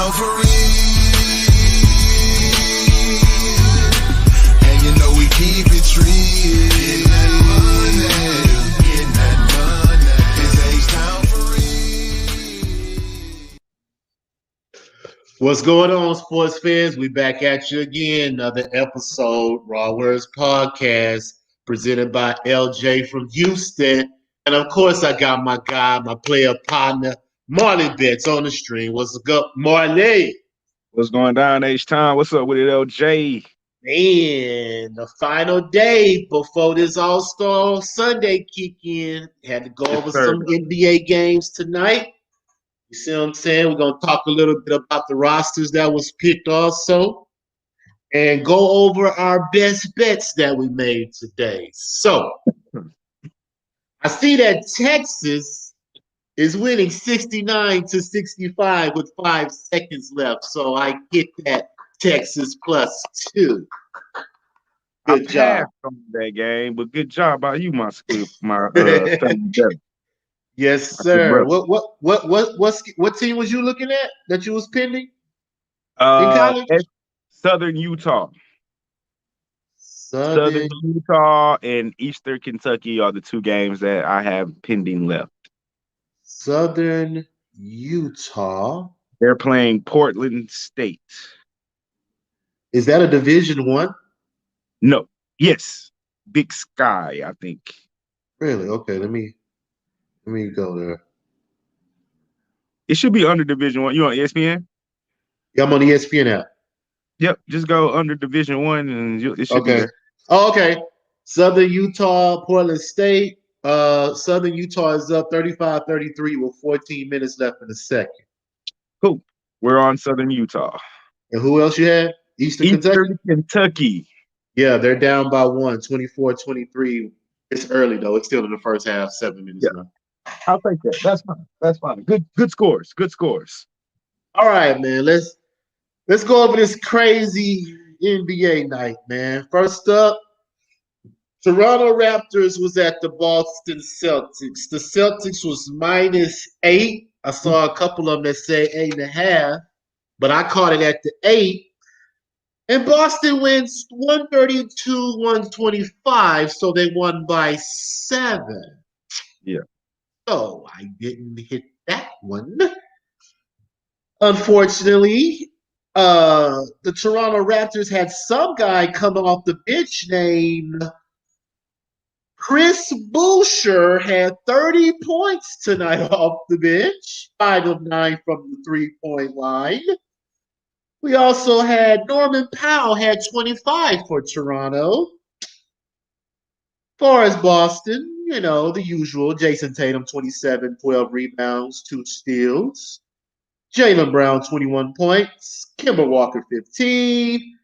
down for real. And you know we keep it real. Getting that money, getting that money. It's H-Town for real. What's going on, sports fans? We back at you again. Another episode, RaWordz podcast, presented by LJ from Houston. And of course, I got my guy, my player partner, Marleybets on the stream. What's up, Marley? What's going down, H-Town? What's up with it, LJ? Man, the final day before this All-Star Sunday kick in. Had to go over some NBA games tonight. You see what I'm saying? We're going to talk a little bit about the rosters that was picked also and go over our best bets that we made today. So, I see that Texas is winning 69-65 with 5 seconds left. So, I get that Texas +2. Good job. On that game, but good job by you, my Yes, sir. What team was you looking at that you was pending in college? Southern Utah. Southern Utah and Eastern Kentucky are the 2 games that I have pending left. Southern Utah. They're playing Portland State. Is that a Division I? No. Yes. Big Sky, I think. Really? Okay, let me go there. It should be under Division I. You on ESPN? Yeah, I'm on the ESPN app. Yep, just go under Division I and it should be there. Oh, okay. Southern Utah, Portland State. Southern Utah is up 35-33 with 14 minutes left in the second. Cool. We're on Southern Utah. And who else you had? Eastern Kentucky. Yeah, they're down by 1, 24-23. It's early, though. It's still in the first half, 7 minutes left. I'll take that. That's fine. That's fine. Good scores. Good scores. All right, man. Let's go over this crazy NBA night, man. First up, Toronto Raptors was at the Boston Celtics. The Celtics was -8. I saw a couple of them that say 8.5, but I caught it at the 8. And Boston wins 132-125, so they won by 7. Yeah. So I didn't hit that one. Unfortunately, the Toronto Raptors had some guy come off the bench named Chris Boucher, had 30 points tonight off the bench, 5 of 9 from the 3-point line. We also had Norman Powell had 25 for Toronto. As far as Boston, you know, the usual. Jason Tatum, 27, 12 rebounds, 2 steals. Jaylen Brown, 21 points. Kemba Walker, 15.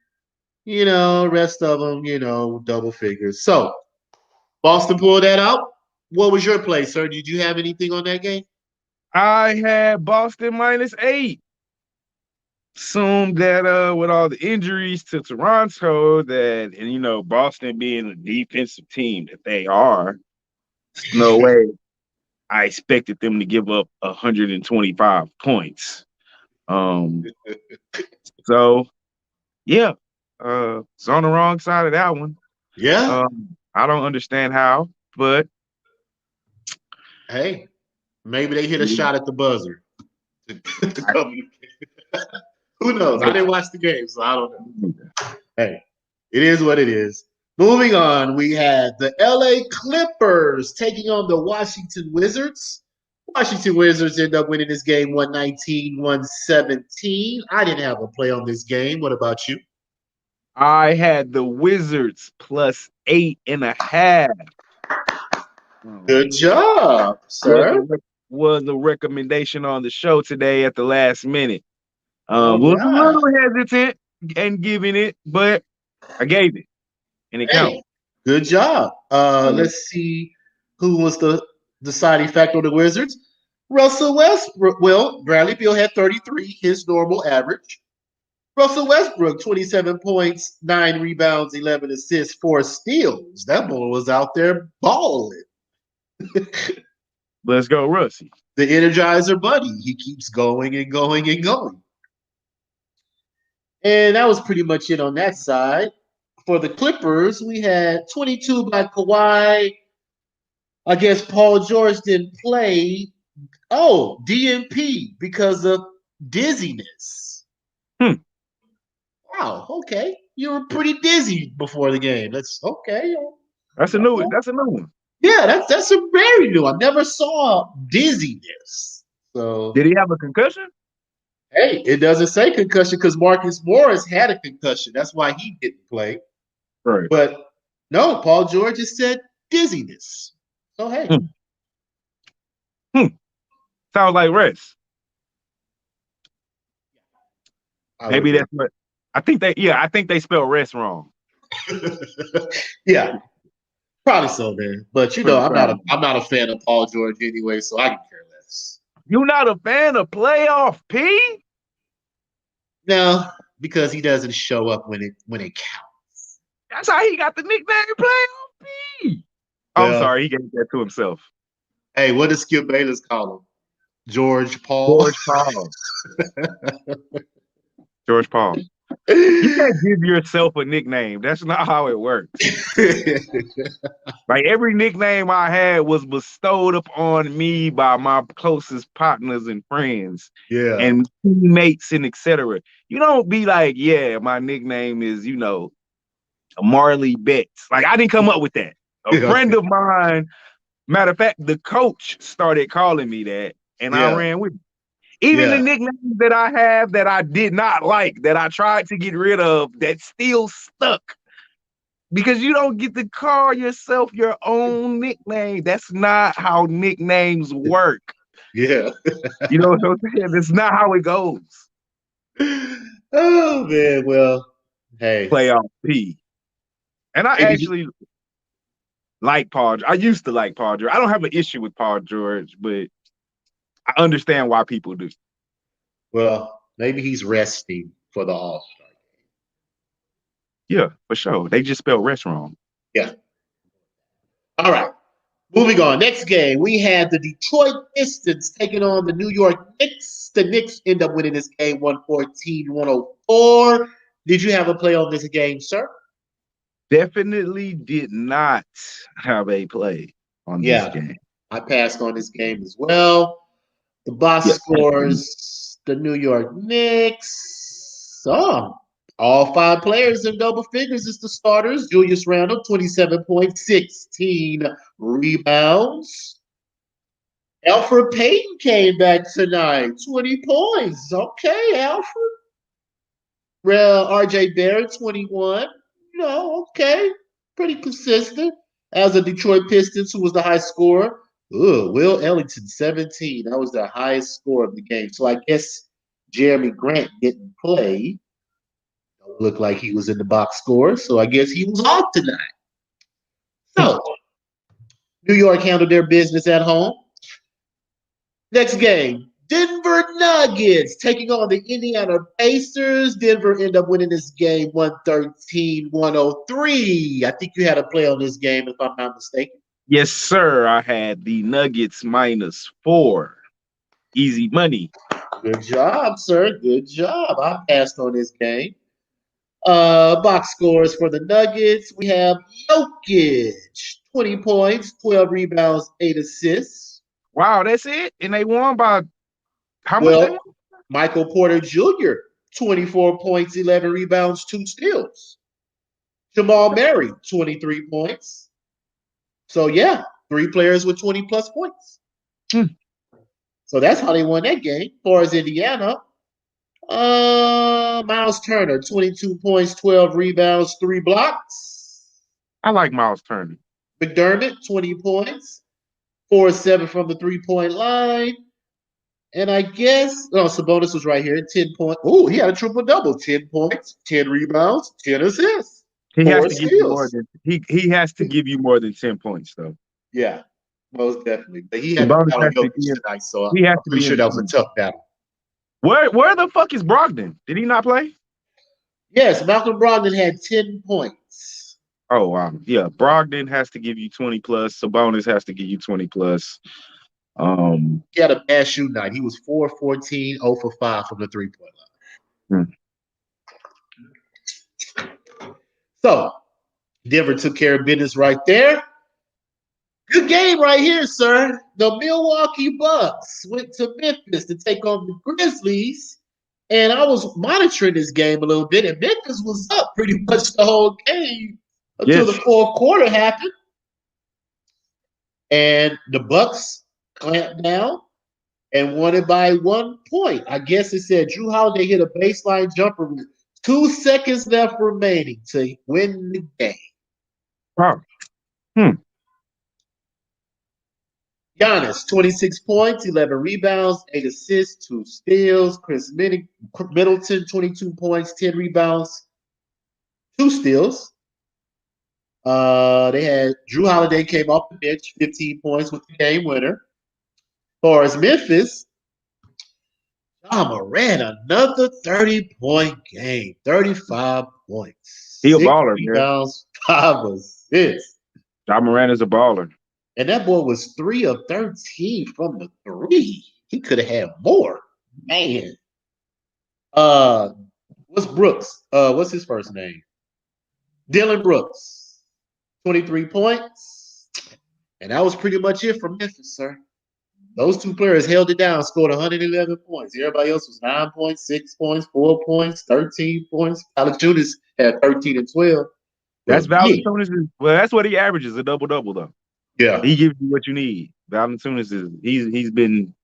You know, rest of them, you know, double figures. So, Boston pulled that out. What was your play, sir? Did you have anything on that game? I had Boston -8. Assumed that with all the injuries to Toronto and you know, Boston being a defensive team that they are, there's no way I expected them to give up 125 points. So yeah, it's on the wrong side of that one. Yeah. I don't understand how, but hey, maybe they hit a shot at the buzzer. Who knows? I didn't watch the game, so I don't know. Hey, it is what it is. Moving on, we had the LA Clippers taking on the Washington Wizards. Washington Wizards end up winning this game 119-117. I didn't have a play on this game. What about you? I had the Wizards +8.5. Good job, sir. Was a recommendation on the show today at the last minute. Was a little hesitant in giving it, but I gave it, and it counted. Good job. Let's see who was the deciding factor of the Wizards. Russell Westbrook. Well, Bradley Beal had 33, his normal average. Russell Westbrook, 27 points, 9 rebounds, 11 assists, 4 steals. That boy was out there balling. Let's go, Russie. The Energizer Bunny. He keeps going and going and going. And that was pretty much it on that side. For the Clippers, we had 22 by Kawhi. I guess Paul George didn't play. Oh, DNP because of dizziness. Hmm. Wow, okay. You were pretty dizzy before the game. That's okay. That's a new one. Yeah, that's a very new. I never saw dizziness. So Did he have a concussion? hey, it doesn't say concussion because Marcus Morris had a concussion. That's why he didn't play. Right. But no, Paul George just said dizziness. So hey. Sounds like rest. Maybe that's what I think they spelled rest wrong. Yeah. Probably so, man. But you know, I'm not a fan of Paul George anyway, so I can care less. You not a fan of playoff P? No, because he doesn't show up when it counts. That's how he got the nickname playoff P. I'm sorry, he gave that to himself. Hey, what does Skip Bayless call him? George Paul. George Paul. George Paul. You can't give yourself a nickname. That's not how it works. Like every nickname I had was bestowed upon me by my closest partners and friends, and teammates and etc. You don't be like, yeah, my nickname is, Marleybets. Like I didn't come up with that. A friend of mine, matter of fact, the coach started calling me that, and I ran with it. Even the nicknames that I have that I did not like, that I tried to get rid of, that still stuck. Because you don't get to call yourself your own nickname. That's not how nicknames work. Yeah. You know what I'm saying? That's not how it goes. Oh, man. Well, hey. Playoff P. And I actually like Paul. I used to like Paul George. I don't have an issue with Paul George, but I understand why people do. Well, maybe he's resting for the All-Star game. Yeah, for sure. They just spelled rest wrong. Yeah. All right. Moving on. Next game, we had the Detroit Pistons taking on the New York Knicks. The Knicks end up winning this game 114-104. Did you have a play on this game, sir? Definitely did not have a play on this game. I passed on this game as well. The box scores, the New York Knicks. All 5 players in double figures is the starters. Julius Randle, 27 points, 16 rebounds. Elfrid Payton came back tonight, 20 points. Okay, Alfred. RJ Barrett, 21. Okay. Pretty consistent. As a Detroit Pistons, who was the high scorer. Will Ellington, 17. That was the highest score of the game. So I guess Jeremy Grant didn't play. Don't look like he was in the box score. So I guess he was off tonight. So New York handled their business at home. Next game, Denver Nuggets taking on the Indiana Pacers. Denver end up winning this game 113-103. I think you had a play on this game, if I'm not mistaken. Yes, sir. I had the Nuggets -4. Easy money. Good job, sir. Good job. I passed on this game. Box scores for the Nuggets. We have Jokic, 20 points, 12 rebounds, 8 assists. Wow, that's it? And they won by how much? Well, Michael Porter Jr., 24 points, 11 rebounds, 2 steals. Jamal Murray, 23 points. So, 3 players with 20-plus points. So that's how they won that game. As far as Indiana, Miles Turner, 22 points, 12 rebounds, 3 blocks. I like Miles Turner. McDermott, 20 points, 4-7 from the 3-point line. And I guess, Sabonis was right here, 10 points. Oh, he had a triple-double, 10 points, 10 rebounds, 10 assists. He has to give you more than he has to give you more than 10 points, though. Yeah, most definitely. But he had to battle Jokic tonight, so I'm pretty sure that was a tough battle. Where the fuck is Brogdon? Did he not play? Yes, Malcolm Brogdon had 10 points. Oh, wow. Yeah, Brogdon has to give you 20 plus. Sabonis has to give you 20 plus. He had a bad shoot night. He was 4-14, 0 for 5 from the 3-point line. So Denver took care of business right there. Good game right here, sir. The Milwaukee Bucks went to Memphis to take on the Grizzlies. And I was monitoring this game a little bit, and Memphis was up pretty much the whole game until the Yes. fourth quarter happened. And the Bucks clamped down and won it by 1 point. I guess it said Drew Holiday hit a baseline jumper with 2 seconds left remaining to win the game. Wow. Giannis, 26 points, 11 rebounds, 8 assists, 2 steals. Chris Middleton, 22 points, 10 rebounds, 2 steals. They had Drew Holiday came off the bench, 15 points with the game winner. As far as Memphis, Ja Morant, another 30-point game, 35 points. He a 6 baller, man. rebounds, 5 assists. Ja Morant is a baller. And that boy was 3 of 13 from the 3. He could have had more. Man. What's Brooks? What's his first name? Dylan Brooks. 23 points. And that was pretty much it from Memphis, sir. Those 2 players held it down, scored 111 points. Everybody else was 9 points, 6 points, 4 points, 13 points. Valanciunas had 13 and 12. That's But, yeah. Valanciunas. Well, that's what he averages, a double-double, though. Yeah. He gives you what you need. Valanciunas he's been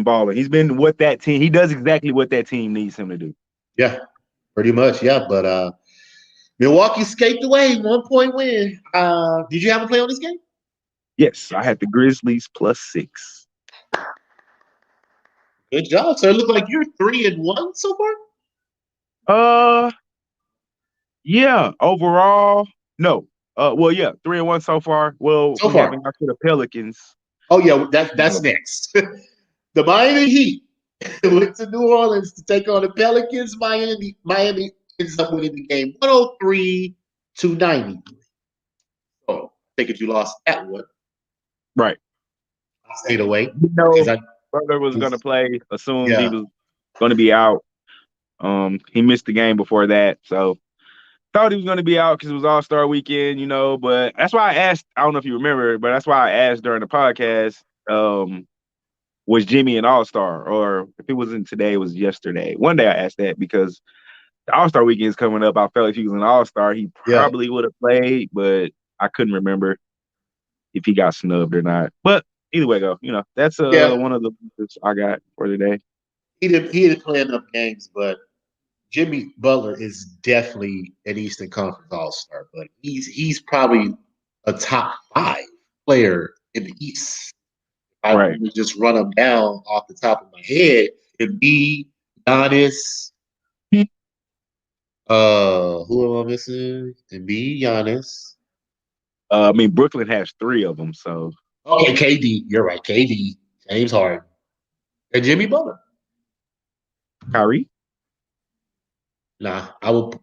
balling. He's been what that team. He does exactly what that team needs him to do. Yeah, pretty much. Yeah, but Milwaukee escaped away, 1-point win. Did you have a play on this game? Yes, I had the Grizzlies +6. Good job, sir. It looked like you're 3-1 so far. Yeah. Overall, no. Well, yeah, 3-1 so far. Well, so far. Haven't got to the Pelicans. Oh yeah, that's next. The Miami Heat went to New Orleans to take on the Pelicans. Miami ends up winning the game 103-90. So I think if you lost that one, right, I stayed away. Butler was going to play. Assumed he was going to be out. He missed the game before that, so thought he was going to be out because it was All-Star weekend, But that's why I asked. I don't know if you remember, but that's why I asked during the podcast. Was Jimmy an All-Star, or if it wasn't today, it was yesterday. One day I asked that because the All-Star weekend is coming up. I felt if he was an All-Star, he probably would have played, but I couldn't remember if he got snubbed or not. But either way, though, that's one of the points I got for today. He didn't play enough games, but Jimmy Butler is definitely an Eastern Conference All-Star, but he's probably a top 5 player in the East. I would just run them down off the top of my head. Embiid, Giannis. Who am I missing? Embiid, Giannis. I mean, Brooklyn has 3 of them, so. Okay, KD. You're right. KD, James Harden, and Jimmy Butler. Kyrie? Nah, I will.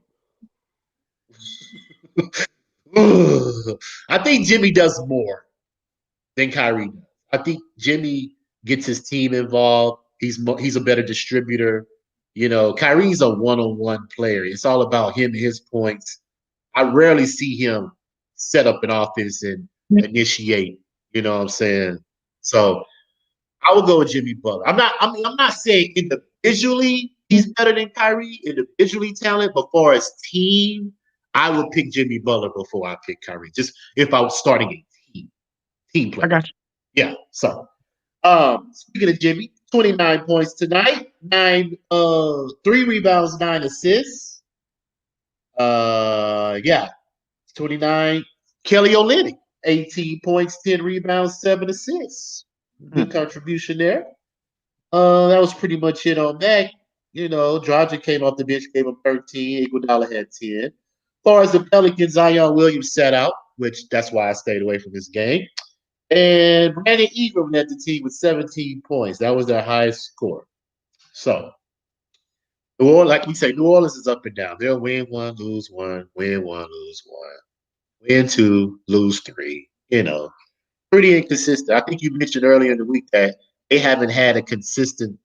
I think Jimmy does more than Kyrie does. I think Jimmy gets his team involved. He's a better distributor. Kyrie's a one-on-one player. It's all about him and his points. I rarely see him set up an offense and initiate. You know what I'm saying? So I would go with Jimmy Butler. I'm not saying individually he's better than Kyrie, individually talent, but for his team, I would pick Jimmy Butler before I pick Kyrie. Just if I was starting a team play. I got you. Yeah. So, speaking of Jimmy, 29 points tonight, 3 rebounds, 9 assists. 29. Kelly Olynyk, 18 points, 10 rebounds, 7 assists. Good contribution there. That was pretty much it on that. Dragic came off the bench, gave him 13. Iguodala had 10. As far as the Pelicans, Zion Williams sat out, which that's why I stayed away from this game. And Brandon Ingram led the team with 17 points. That was their highest score. So, New Orleans, like we say, New Orleans is up and down. They'll win 1, lose 1, win 1, lose 1, win 2, lose 3. Pretty inconsistent. I think you mentioned earlier in the week that they haven't had a consistent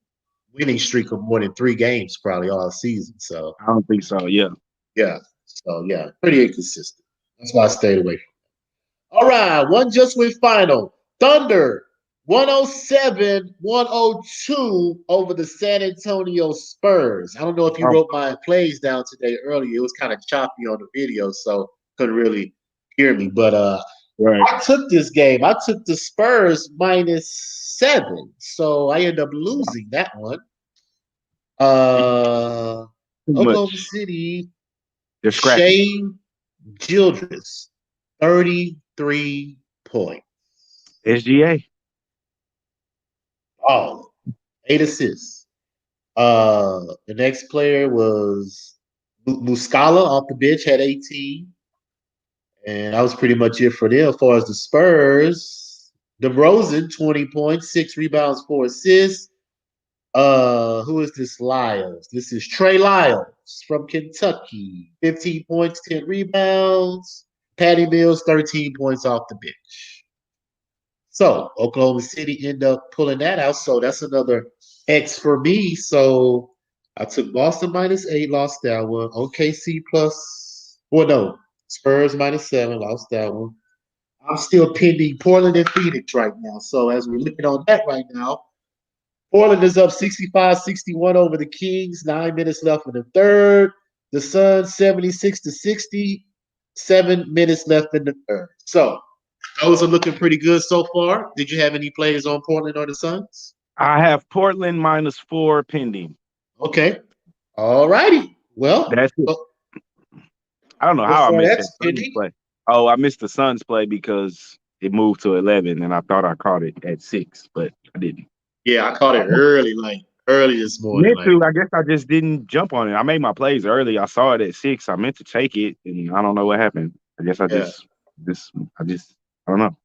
winning streak of more than 3 games probably all season. So I don't think so. Yeah. Yeah. So yeah, pretty inconsistent. That's why I stayed away from it. All right, one just went final. Thunder 107-102 over the San Antonio Spurs. I don't know if you Oh, wrote my plays down today earlier. It was kind of choppy on the video, so couldn't really hear me. But right. I took this game. I took the Spurs -7, so I ended up losing that one. Too Oklahoma much. City, They're scrappy. Shane Gildress, 33 points. SGA. Oh, 8 assists. The next player was Muscala off the bench, had 18. And that was pretty much it for them. As far as the Spurs, DeRozan, 20 points, 6 rebounds, 4 assists. Who is this Lyles? This is Trey Lyles from Kentucky. 15 points, 10 rebounds. Patty Mills, 13 points off the bench. So Oklahoma City end up pulling that out. So that's another X for me. So I took Boston -8, lost that one. OKC plus, well, no, Spurs -7, lost that one. I'm still pending Portland and Phoenix right now. So as we're looking on that right now, Portland is up 65-61 over the Kings. 9 minutes left in the third. The Suns 76-60. 7 minutes left in the third. So those are looking pretty good so far. Did you have any plays on Portland or the Suns? I have Portland -4 pending. Okay. All righty. Well, That's it. I don't know so how I far missed that that's Suns pending. play. Oh, I missed the Suns play because it moved to 11, and I thought I caught it at 6, but I didn't. Yeah, I caught it early this morning. Meant to. I guess I just didn't jump on it. I made my plays early. I saw it at 6. I meant to take it, and I don't know what happened. I guess I Yeah. don't know.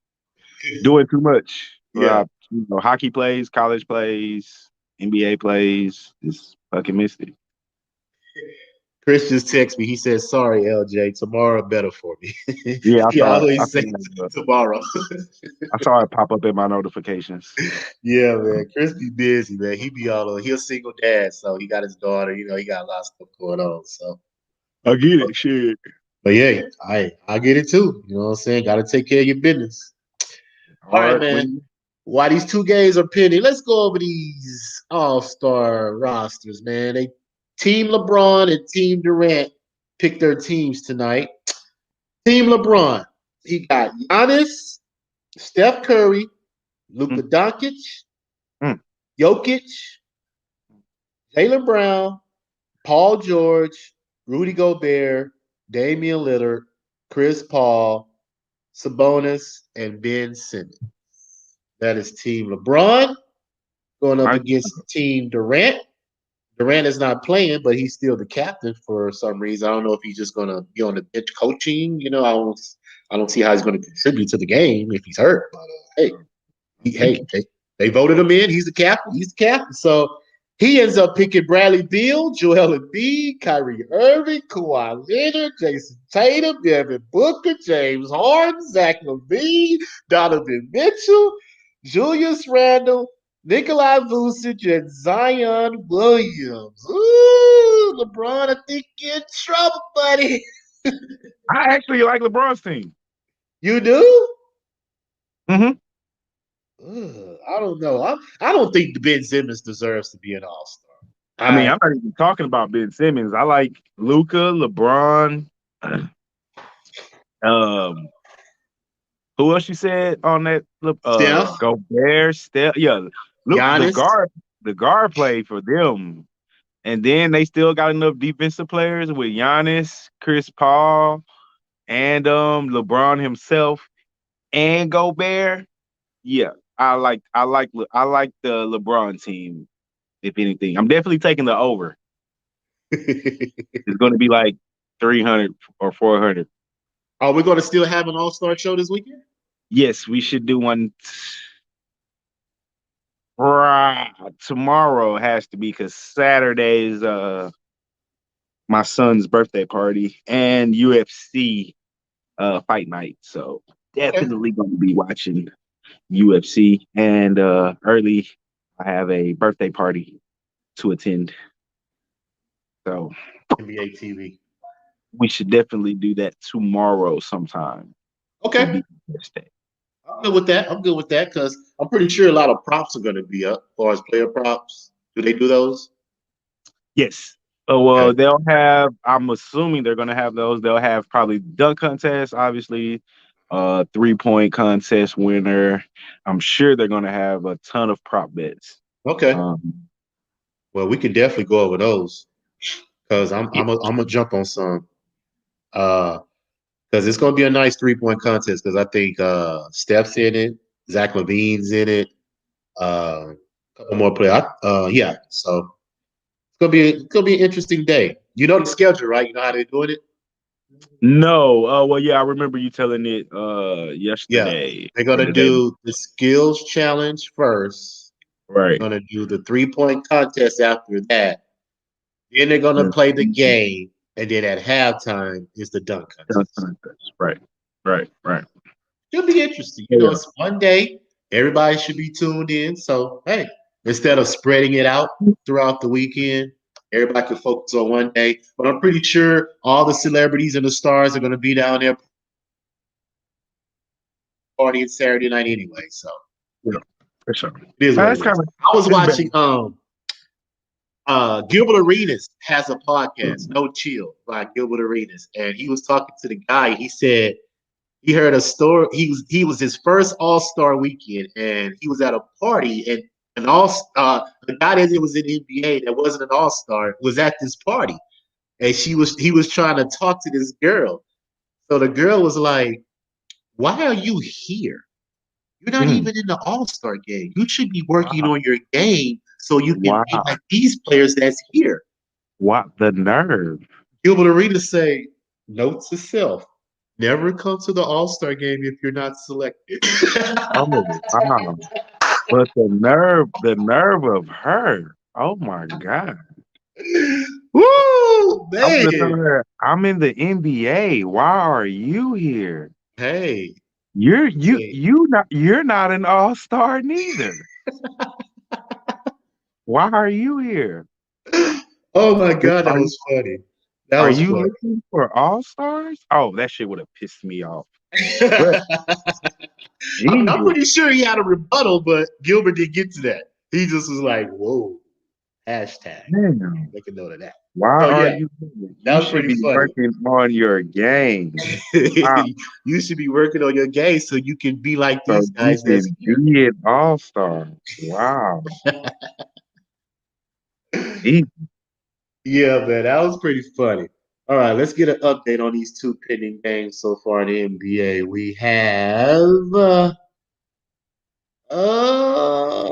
Doing too much. Yeah. Hockey plays, college plays, NBA plays. Just fucking missed it. Chris just texted me. He says, "Sorry, LJ. Tomorrow better for me." Yeah, I He saw it. always says tomorrow. I saw it pop up in my notifications. Yeah, man. Chris be busy, man. He be all on. He a single dad, so he got his daughter. He got a lot of stuff going on. So, I get it. Shit. but yeah, I get it too. You know what I'm saying? Got to take care of your business. All right, man. While these two games are pending, let's go over these all-star rosters, man. Team LeBron and Team Durant picked their teams tonight. Team LeBron, he got Giannis, Steph Curry, Luka Doncic, Jokic, Jaylen Brown, Paul George, Rudy Gobert, Damian Lillard, Chris Paul, Sabonis, and Ben Simmons. That is Team LeBron going up against Team Durant. Durant is not playing, but he's still the captain for some reason. I don't know if he's just going to be on the bench coaching. I don't see how he's going to contribute to the game if he's hurt. But they voted him in. He's the captain. So he ends up picking Bradley Beal, Joel Embiid, Kyrie Irving, Kawhi Leonard, Jason Tatum, Devin Booker, James Harden, Zach LaVine, Donovan Mitchell, Julius Randle, Nikolai Vucic, and Zion Williams. Ooh, LeBron, I think you're in trouble, buddy. I actually like LeBron's team. You do? Mm-hmm. I don't know. I don't think Ben Simmons deserves to be an All-Star. I mean, I'm not even talking about Ben Simmons. I like Luka, LeBron. Who else you said on that? Steph. Gobert, Steph. Yeah, look, the guard played for them, and then they still got enough defensive players with Giannis, Chris Paul, and LeBron himself, and Gobert. Yeah, I like the LeBron team. If anything, I'm definitely taking the over. It's going to be like 300 or 400. Are we going to still have an All-Star show this weekend? Yes, we should do one tomorrow. Has to be because Saturday is my son's birthday party and UFC fight night. So definitely going to be watching UFC. And early, I have a birthday party to attend. So NBA TV. we should definitely do that tomorrow sometime. Would Okay. be the best day. I'm good with that. I'm good with that because I'm pretty sure a lot of props are going to be up as far as player props. Do they do those? Yes. Oh well, Okay. they'll have. I'm assuming they're gonna have those. They'll have probably dunk contest, obviously, 3-point contest winner. I'm sure they're gonna have a ton of prop bets. Okay. Um, Well, we can definitely go over those because yeah, I'm gonna jump on some. Because it's gonna be a nice 3-point contest because I think Steph's in it, Zach Levine's in it, a couple more players. Yeah, so it's gonna be an interesting day. You know the schedule, right? You know how they're doing it. no. Well, yeah, I remember you telling it Yeah, yesterday they're or gonna the day. do the skills challenge first. They're Right. gonna do the 3-point contest after that. Then they're gonna play the Mhm. game, and then at halftime is the dunk Dunk contest. contest. Right. Right. Right. It'll be interesting. You know, Yeah. it's one day. Everybody should be tuned in. So, hey, instead of spreading it out throughout the weekend, everybody can focus on one day. But I'm pretty sure all the celebrities and the stars are going to be down there partying Saturday night anyway. So, Yeah. For sure. it is what That's it kind is. of I was it's better. watching Gilbert Arenas has a podcast, No Chill by Gilbert Arenas, and he was talking to the guy. He said he heard a story. He was his first All Star weekend, and he was at a party, and the guy that was in the NBA that wasn't an All Star was at this party, and he was trying to talk to this girl. So the girl was like, "Why are you here? You're not Mm. even in the All Star game. You should be working Wow. on your game so you can be Wow. like these players that's here." What the nerve. Gilbert Arenas say, "Note to self: never come to the All Star game if you're not selected." Oh wow. But the nerve of her. Oh my God. Woo, I would have told man. her, I'm in the NBA. Why are you here? Hey, hey. You're not an all-star neither. Why are you here? Oh my God, that Are, was funny. That are was you funny. looking for all-stars? Oh, that shit would have pissed me off. But I'm Jesus, pretty sure he had a rebuttal, but Gilbert didn't get to that. He just was like, "Whoa, hashtag." man, Make a note of that. why So are yeah, you here? that You was should pretty be funny. working on your game. Wow. You should be working on your game so you can be like So these you guys that's can here. be an all-star. Wow. Jesus. Yeah, man, that was pretty funny. All right, let's get an update on these two pending games so far in the NBA. We have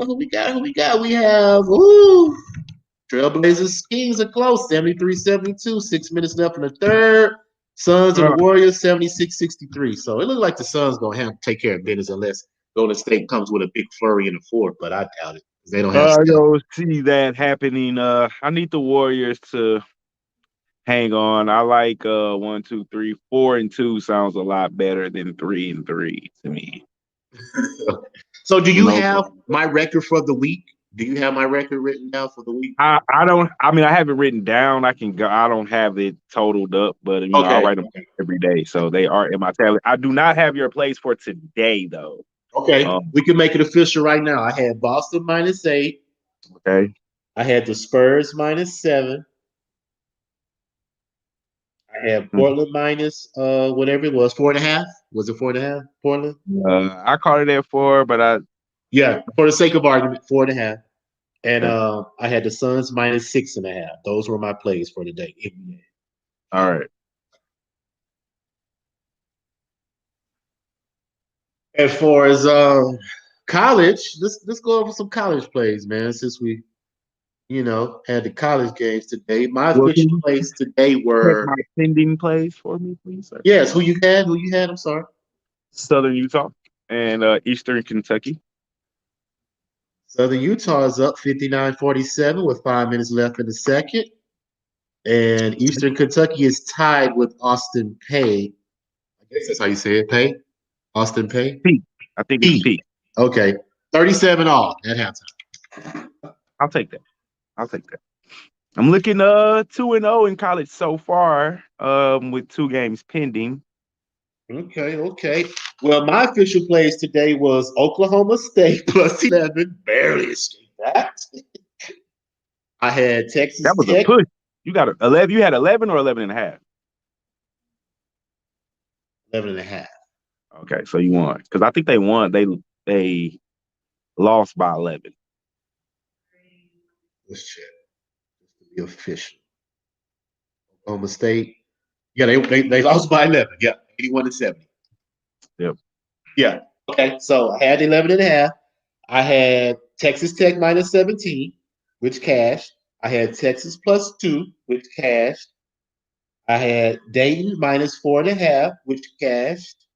who we got? Who we got? We have Trailblazers Kings are close, 73-72, 6 minutes left in the third. Suns and the Uh, Warriors, 76-63. So it looks like the Suns gonna have to take care of business unless Golden State comes with a big flurry in the fourth, but I doubt it because they don't have I Steph. don't see that happening. I need the Warriors to hang on. I like 1, 2, 3, 4-2 sounds a lot better than 3-3 to me. So do You you know, have my record for the week? Do you have my record written down for the week? I don't. I mean, I have it written down. I can go. I don't have it totaled up, but I Okay. write them every day, so they are in my tablet. I do not have your plays for today, though. Okay. Um, We can make it official right now. I had Boston -8. okay. I had the Spurs -7. I had Portland minus whatever it was, 4.5. Was it 4.5? Portland? I called it at 4, but I Yeah, for the sake of argument, 4.5. And okay. I had the Suns -6.5. Those were my plays for today. All right. As far as college, let's go over some college plays, man. Since we had the college games today. My Well, official can you plays today check were my pending plays for me, please, sir? yes. Who you had? Who you had? I'm sorry. Southern Utah and Eastern Kentucky. Southern Utah is up 59-47 with 5 minutes left in the second. And Eastern Kentucky is tied with Austin Pay. I guess that's how you say it, Pay? Austin Pay? P. I think it's P. P. Okay. 37 all at halftime. I'll take that. I'll take that. I'm looking 2-0 in college so far, with 2 games pending. Okay. Well, my official plays today was Oklahoma State plus 11, barely escaped that. I had That Texas was a Tech, push. You got 11. You had 11 or 11 and a half. 11 and a half. Okay, so you won because I think they won. They lost by 11. Let's check. Just to be official. Oklahoma State. Yeah, they lost by 11. Yeah, 81 and 70. Yep. Yeah. Okay. So I had 11 and a half. I had Texas Tech minus 17, which cashed. I had Texas plus 2, which cashed. I had Dayton minus 4.5, which cashed.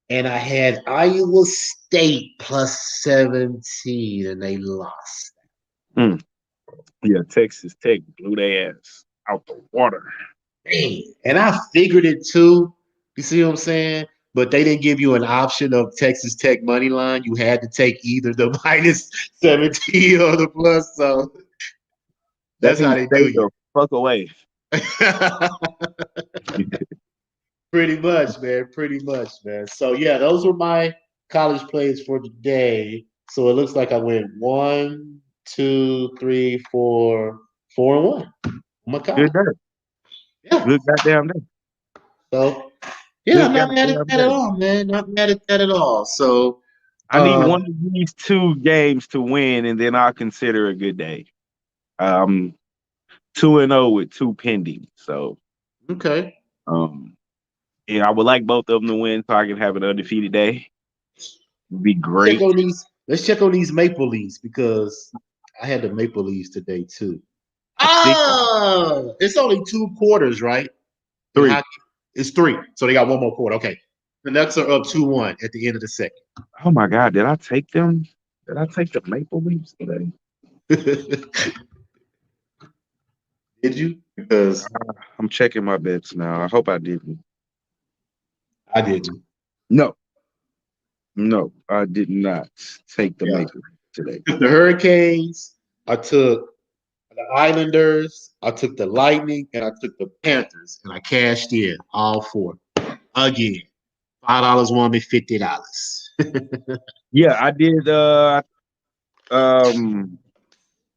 And I had Iowa State plus 17, and they lost. Mm. Yeah, Texas Tech blew their ass out the water. Dang. And I figured it too. You see what I'm saying? But they didn't give you an option of Texas Tech money line. You had to take either the minus 17 or the plus. So That that's how means they stay do the fuck away. you. Pretty much, man. Pretty much, man. So yeah, those were my college plays for today. So it looks like I went 1, 2, 3, 4, 4-1. Oh my Good God. day. Yeah. Good goddamn day. So yeah, Good I'm not mad at goddamn that at day. all, man. Not mad at that at all. So I need one of these 2 games to win, and then I'll consider a good day. 2-0 with 2 pending. So okay. yeah, I would like both of them to win so I can have an undefeated day. It'd be Check great. on these. Let's check on these Maple Leafs because I had the Maple Leafs today too. Oh, it's only 2 quarters, right? In 3. hockey, it's 3. So they got one more quarter. Okay. The Nucks are up 2-1 at the end of the second. Oh my God, did I take them? Did I take the Maple Leafs today? Did you? Because I'm checking my bets now. I hope I didn't. I didn't. No, I did not take the Yeah. Maple Leafs today. I took the Hurricanes. I took the Islanders. I took the Lightning, and I took the Panthers, and I cashed in all 4 again. $5 won me $50. Yeah, I did.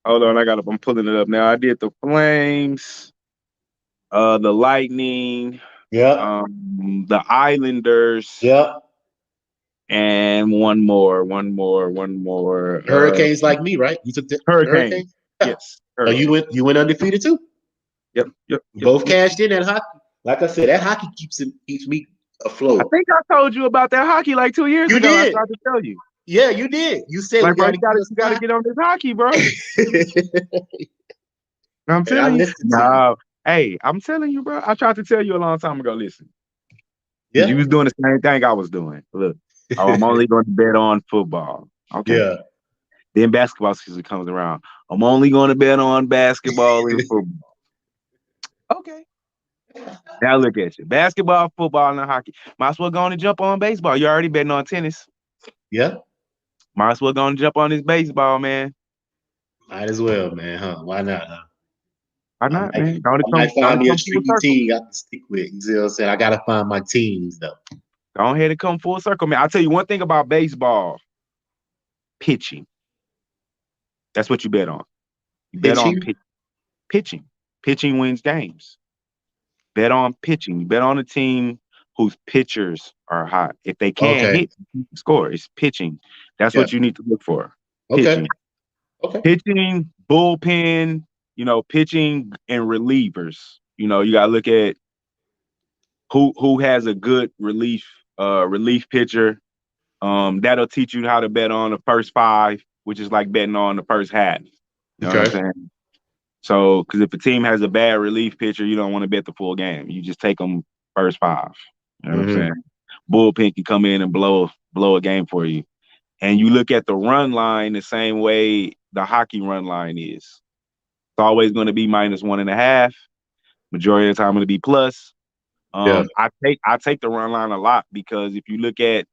Hold on, I'm pulling it up now. I did the Flames, the Lightning, Yep. the Islanders, Yep. and one more. Hurricanes like me, right? You took the Hurricane. Hurricanes. Yeah. Yes, So Hurricane. you went undefeated too. Yep. Both cashed in that hockey. Like I said, that hockey keeps me I afloat. think I told you about that hockey like 2 years You ago. I did. tried to tell you. Yeah, you did. You said we Like, bro, got to you get gotta us get on this hockey, bro. I'm And I telling you. listened to you. No, hey, I'm telling you, bro. I tried to tell you a long time ago. Listen, because Yeah. you was doing the same thing I was doing. Look, I'm only going to bet on football. Okay. Yeah. Then basketball season comes around. I'm only going to bet on basketball and football. Okay. Now look at you. Basketball, football, and hockey. Might as well go on and jump on baseball. You're already betting on tennis. Yeah. Might as well go and jump on this baseball, man. Might as well, man. Huh? Why not? Huh? Why I not, might, man? I might Gotta find me a come full streaky circle. team I can stick with. You see what I'm saying? I gotta find my teams though. Go ahead and come full circle, man. I'll tell you one thing about baseball. Pitching. That's what you bet on. You bet on Pitching. pitching. Pitching wins games. Bet on pitching. You bet on a team whose pitchers are hot. If they can't Okay. hit, score. It's pitching. That's Yeah. what you need to look for. Okay. Pitching. Okay. Pitching, bullpen, pitching and relievers. You gotta look at who has a good relief pitcher. That'll teach you how to bet on the first 5, which is like betting on the first half. You know what I'm Okay. saying? So, because if a team has a bad relief pitcher, you don't want to bet the full game. You just take them first 5. You know what I'm saying? Bullpen can come in and blow a game for you. And you look at the run line the same way the hockey run line is. It's always going to be -1.5. Majority of the time, going to be plus. Yeah. I take the run line a lot because if you look at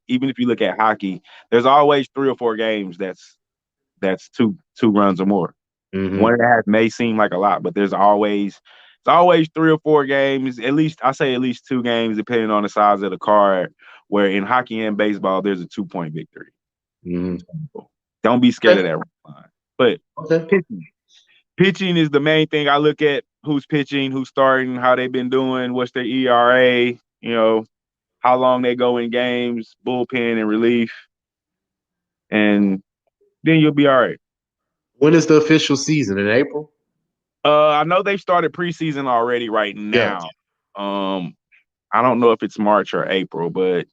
hockey, there's always 3 or 4 games that's two runs or more. Mm-hmm. 1.5 may seem like a lot, but it's always 3 or 4 games. At least I say at least 2 games, depending on the size of the card. Where in hockey and baseball, there's a 2-point victory. Mm-hmm. Don't be scared of that line. But Okay. pitching is the main thing I look at. Who's pitching, who's starting, how they've been doing, what's their ERA, how long they go in games, bullpen and relief, and then you'll be all right. When is the official season? In April? I know they've started preseason already right now. Yeah. I don't know if it's March or April, but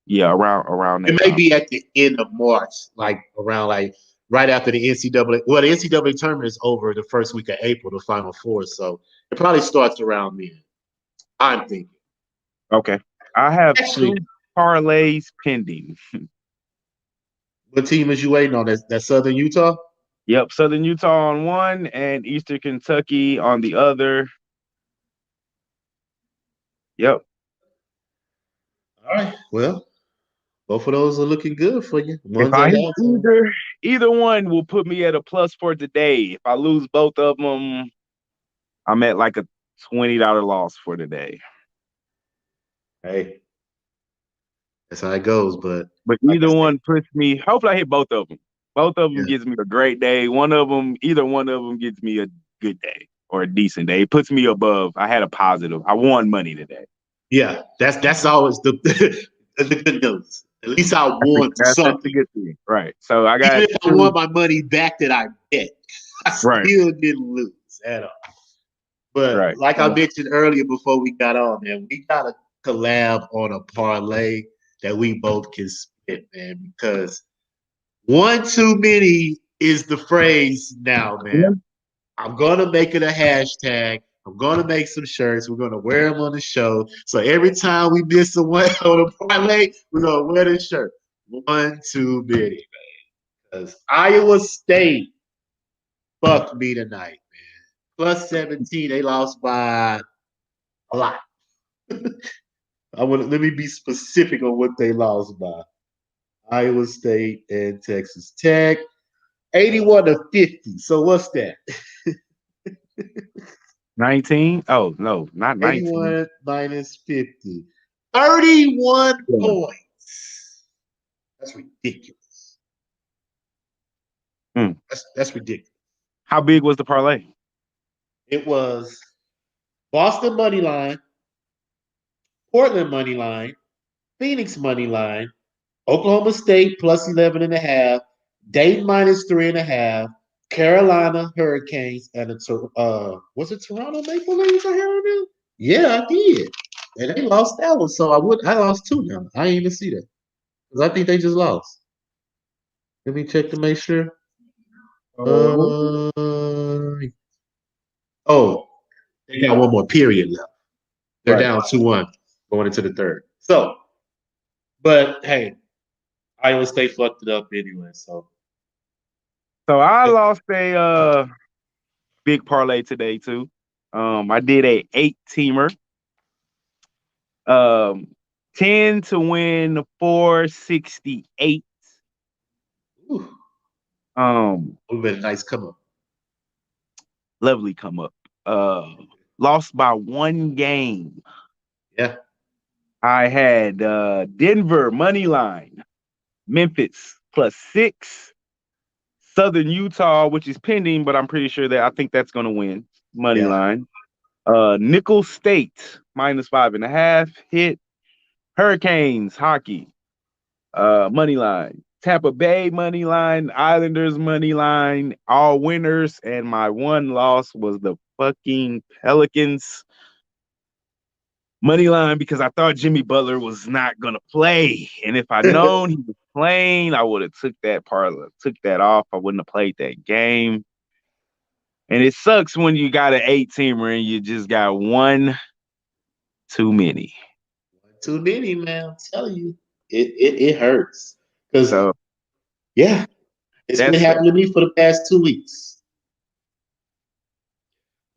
yeah, around that It may time. be at the end of March, like around right after the NCAA. Well, the NCAA tournament is over the first week of April, the Final Four. So it probably starts around then. I'm thinking. Okay. I have Actually, 2 parlays pending. what team is you waiting on? That Southern Utah? Yep, Southern Utah on one and Eastern Kentucky on the other. Yep. All right. Well, both of those are looking good for you. If Ones I at hit halftime. either one will put me at a plus for today. If I lose both of them, I'm at like a $20 loss for today. Hey, that's how it goes. But But like I either said, one puts me. Hopefully, I hit both of them. Both of them yeah, gives me a great day. Either one of them gives me a good day or a decent day. It puts me above. I had a positive. I won money today. yeah. That's always the the good news. At least I won That's a something. good thing, right? So I Even got if I want my money back that I bet, I right, still didn't lose at all. But right. like I mentioned earlier before we got on, man, we gotta collab on a parlay that we both can spit, man, because one too many is the phrase now, man. I'm gonna make it a hashtag. I'm gonna make some shirts. We're gonna wear them on the show. So every time we miss a one on a parlay, we're gonna wear this shirt. One too many, man. Because Iowa State fucked me tonight, man. Plus 17, they lost by a lot. Let me be specific on what they lost by. Iowa State and Texas Tech. 81-50. So what's that? 19? Oh no, not 19. 81 minus 50. 31 Yeah. points. That's ridiculous. Hmm. That's ridiculous. How big was the parlay? It was Boston money line, Portland money line, Phoenix money line, Oklahoma State plus 11.5, Dayton minus 3.5, Carolina Hurricanes, and was it Toronto Maple Leafs I had on there? Yeah, I did. And they lost that one, so I lost 2 now. I didn't even see that. Because I think they just lost. Let me check to make sure. Uh, oh, they got one more period left. They're Right. down 2-1 going into the third. So, but hey, Iowa State fucked it up anyway. So I lost a big parlay today too. I did a 8-teamer. 10 to win 468. ooh, Would have been a nice come up. lovely come up. Lost by 1 game. Yeah. I had Denver money line, Memphis +6, Southern Utah, which is pending, but I'm pretty sure that I think that's going to win money line. Nickel State -5.5 hit. Hurricanes hockey money line. Tampa Bay money line, Islanders money line, all winners, and my one loss was the fucking Pelicans money line because I thought Jimmy Butler was not gonna play, and if I'd known he was playing, I would have took that off. I wouldn't have played that game. And it sucks when you got an 8-teamer and you just got one too many. Too many, man. I'm telling you, it hurts because So yeah, it's been happening to me for the past 2 weeks.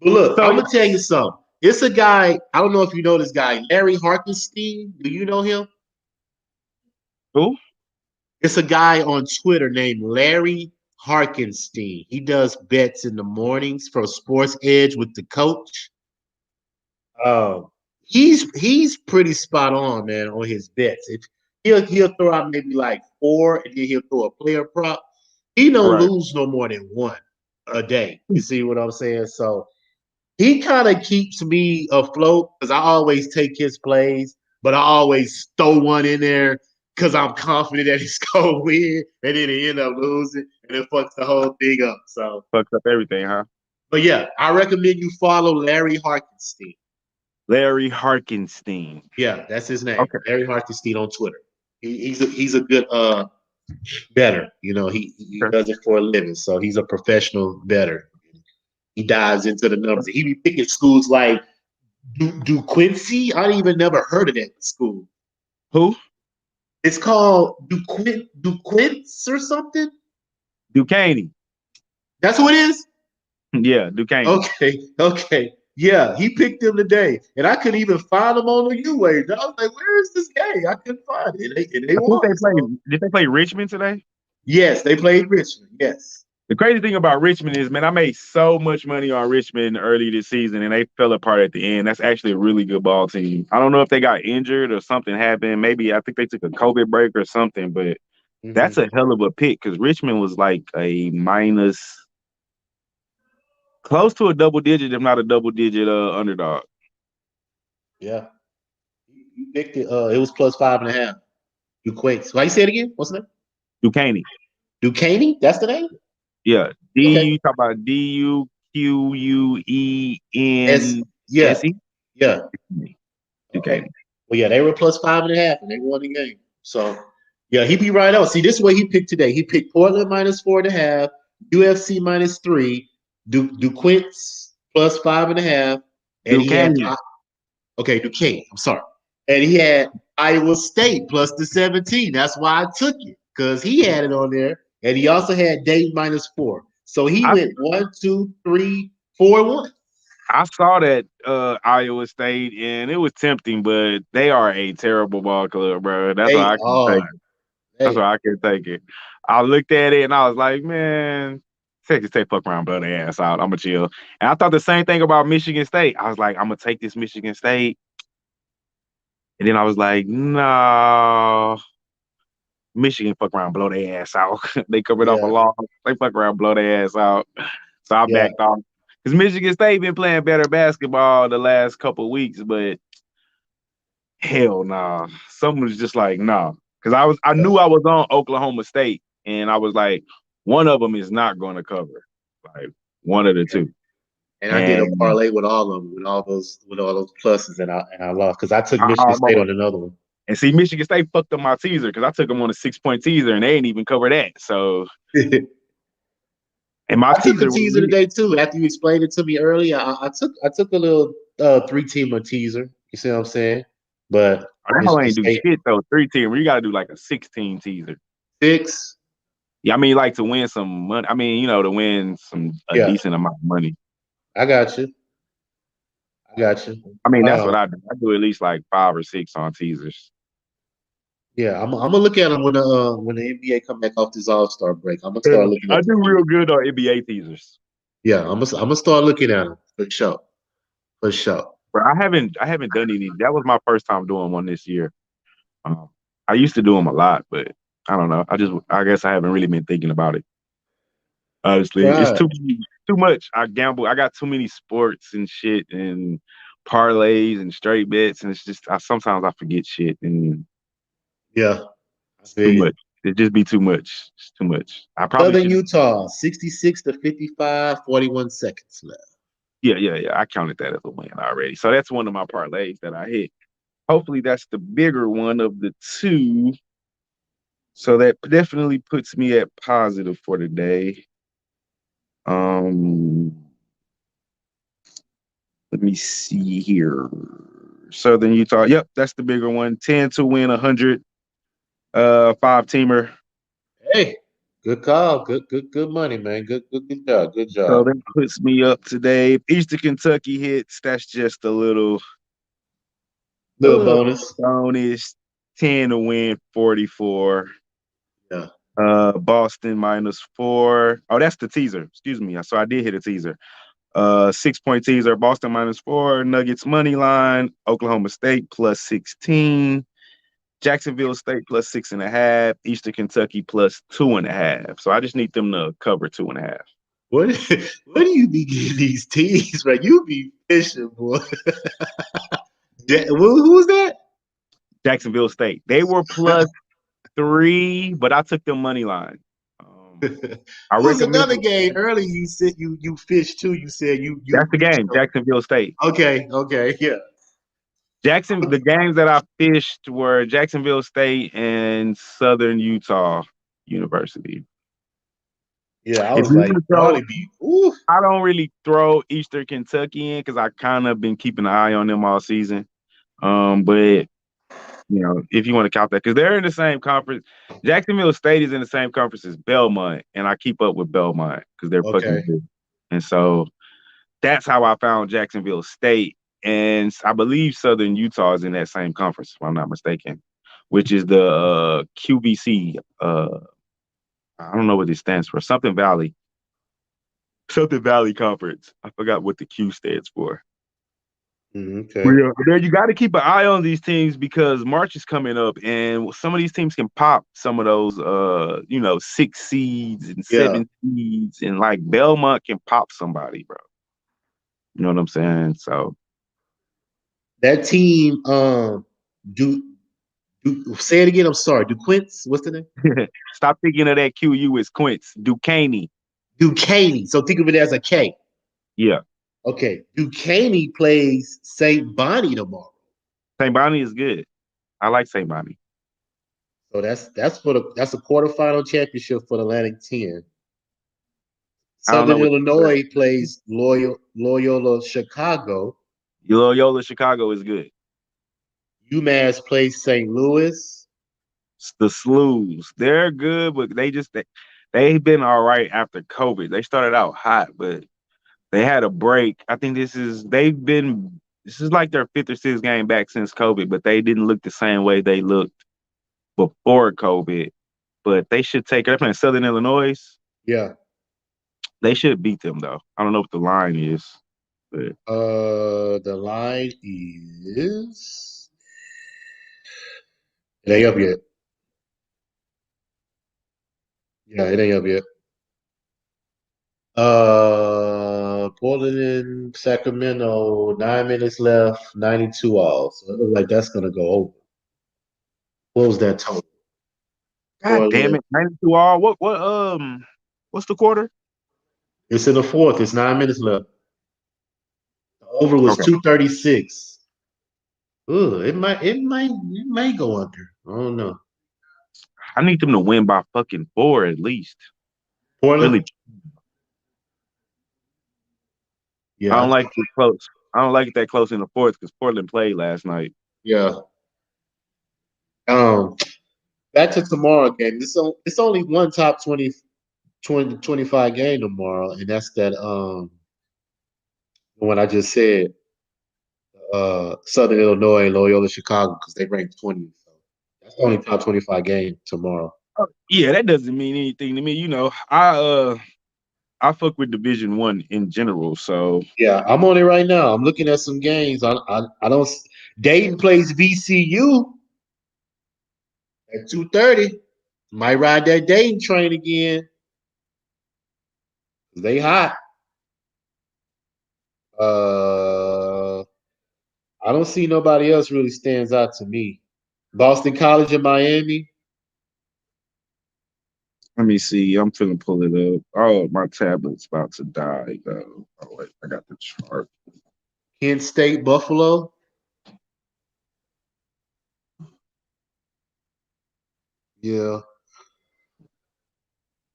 But look, I'm gonna tell you something. It's a guy. I don't know if you know this guy, Larry Hartenstein. Do you know him? Who? It's a guy on Twitter named Larry Harkenstein. He does bets in the mornings for Sports Edge with the coach. Um, he's pretty spot on, man, on his bets. He'll throw out maybe like four, and then he'll throw a player prop. He don't Right. lose no more than one a day. You see what I'm saying? So he kind of keeps me afloat because I always take his plays, but I always throw one in there because I'm confident that he's gonna win, and then he end up losing, and it fucks the whole thing up. So, Fucks up everything, huh? but yeah, I recommend you follow Larry Harkenstein. Larry Harkenstein. Yeah, that's his name, Okay. Larry Harkenstein on Twitter. He's a good better. You know, he Okay. does it for a living, so he's a professional better. He dives into the numbers. He be picking schools like Du Quincy. I didn't even never heard of that school. Who? It's called Du Quince or something. Duquesne. That's who it is. Yeah, Duquesne. Okay. Yeah, he picked him today, and I couldn't even find him on the U-Wave. I was like, "Where is this game?" I couldn't find it. And they I think won. they played. So. Did they play Richmond today? Yes, they played Richmond. Yes. The crazy thing about Richmond is, man, I made so much money on Richmond early this season, and they fell apart at the end. That's actually a really good ball team. I don't know if they got injured or something happened. Maybe I think they took a COVID break or something, but that's Mm-hmm. a hell of a pick because Richmond was like a minus, close to a double digit, if not a double digit underdog. Yeah. You picked it. It was plus 5.5. You quaked. So how you say it again? What's the name? Duquesne. Duquesne? That's the name? Yeah. Okay. Talk about S. Yeah. DUQUENSE. Yeah. Okay. Duquesne. Well, yeah, they were plus 5.5 and they won the game. So yeah, he be right on. See, this is what he picked today. He picked Portland minus 4.5, UFC minus 3, Duquesne plus 5.5, and he had Duquesne. okay, Duquesne. I'm sorry. And he had Iowa State plus the 17. That's why I took it, because he had it on there. And he also had Dayton minus 4. So he I went 1, 2, 3, 4, 1. I saw that Iowa State, and it was tempting, but they are a terrible ball club, bro. That's They why I can take are. it. That's Hey, why I can take it. I looked at it and I was like, man, Texas State fuck around, blow their ass out. I'm gonna chill. And I thought the same thing about Michigan State. I was like, I'm gonna take this Michigan State. And then I was like, no, Michigan fuck around, blow their ass out. They covered up a yeah, loss. They fuck around, blow their ass out. So I yeah, backed off. Because Michigan State been playing better basketball the last couple of weeks, but hell nah. Something was just like, nah. Because I yeah. knew I was on Oklahoma State, and I was like, one of them is not going to cover. Like one of the two. And I did a And parlay with all of them, with all those pluses, and I lost because I took I Michigan State almost on another one. and see Michigan State fucked up my teaser because I took them on a 6-point teaser and they ain't even cover that. So and my I took a teaser was teaser lit. today too. After you explained it to me earlier, I took a little 3-teamer teaser. You see what I'm saying? But That hoe Michigan ain't do State shit though. 3 team. You gotta do like a 16 teaser. 6. Yeah, I mean like to win some money. I mean, to win a Yeah, decent amount of money. I got you. I got you. I mean, that's Uh, what I do. I do at least like 5 or 6 on teasers. yeah, I'm gonna look at them when the NBA come back off this All-Star break. I'm gonna Yeah, start looking I at do them. real good on NBA teasers. Yeah, I'm gonna start looking at them for sure, for sure. But I haven't done any. That was my first time doing one this year. Um, I used to do them a lot, but I don't know. I guess I haven't really been thinking about it. Honestly, it's Right. too much. I gamble. I got too many sports and shit and parlays and straight bets, and it's just sometimes I forget shit and Yeah, I it's feel too you. much. It just be too much. It's too much. I probably Southern should. Utah, 66 to 55, 41 seconds left. Yeah. I counted that as a win already. So that's one of my parlays that I hit. Hopefully, that's the bigger one of the two. So that definitely puts me at positive for the day. Um, Let me see here. Southern Utah. Yep, that's the bigger one. 10 to win 100. 5-teamer. Hey, good call. Good money, man. Good job. Good So job. that puts me up today. If Eastern Kentucky hits, that's just a Little little bonus. bonus. 10 to win 44. Yeah. Boston -4. Oh, that's the teaser. Excuse me. So I did hit a teaser. 6-point teaser. Boston -4. Nuggets money line. Oklahoma State +16. Jacksonville State +6.5. Eastern Kentucky +2.5. So I just need them to cover 2.5. What do you be getting these teams, right? You be fishing, boy. Who's that? Jacksonville State. They were +3, but I took them money line. I It was recommend another game earlier. You said you fished too. You said you that's the game. Jacksonville State. Okay, yeah. The games that I fished were Jacksonville State and Southern Utah University. Yeah, I was like, ooh. I don't really throw Eastern Kentucky in because I kind of been keeping an eye on them all season. But you know, if you want to count that, because they're in the same conference. Jacksonville State is in the same conference as Belmont, and I keep up with Belmont because they're fucking good. And so that's how I found Jacksonville State. And I believe Southern Utah is in that same conference, if I'm not mistaken, which is the QVC. I don't know what it stands for. Something Valley Conference. I forgot what the Q stands for. Okay. But you got to keep an eye on these teams because March is coming up, and some of these teams can pop some of those, 6 seeds and 7 seeds, and like Belmont can pop somebody, bro. You know what I'm saying? So that team, do say it again. I'm sorry. Quince, what's the name? Stop thinking of that QU as Quince. Duquesne. So think of it as a K. Yeah. Okay. Duquesne plays St. Bonnie tomorrow. St. Bonnie is good. I like St. Bonnie. So that's a quarterfinal championship for the Atlantic 10. Southern Illinois plays Loyola Chicago. Loyola Chicago is good. UMass plays St. Louis. The Slews. They're good, but they've been all right after COVID. They started out hot, but they had a break. I think this is like their 5th or 6th game back since COVID, but they didn't look the same way they looked before COVID. But they should they're playing Southern Illinois. Yeah. They should beat them though. I don't know what the line is. But the line is it ain't up yet. Yeah, it ain't up yet. Portland and Sacramento, 9 minutes left, 92 all. So it looks like that's gonna go over. What was that total? God damn it, 92 all. What's the quarter? It's in the 4th. It's 9 minutes left. The over was 236. Ooh, it might go under. I don't know. I need them to win by fucking 4 at least. Portland? Really. Yeah, I don't like it close. I don't like it that close in the 4th because Portland played last night. Yeah. Back to tomorrow game. It's only one top 20 to 25 game tomorrow, and that's that the one I just said. Southern Illinois and Loyola Chicago because they ranked 20th. So that's the only top 25 game tomorrow. Yeah, that doesn't mean anything to me. You know, I fuck with Division I in general. So yeah, I'm on it right now. I'm looking at some games. I don't. Dayton plays VCU at 2:30. Might ride that Dayton train again. They hot. I don't see nobody else really stands out to me. Boston College and Miami. Let me see. I'm finna pull it up. Oh, my tablet's about to die though. Oh wait, I got the chart. Kent State, Buffalo. Yeah.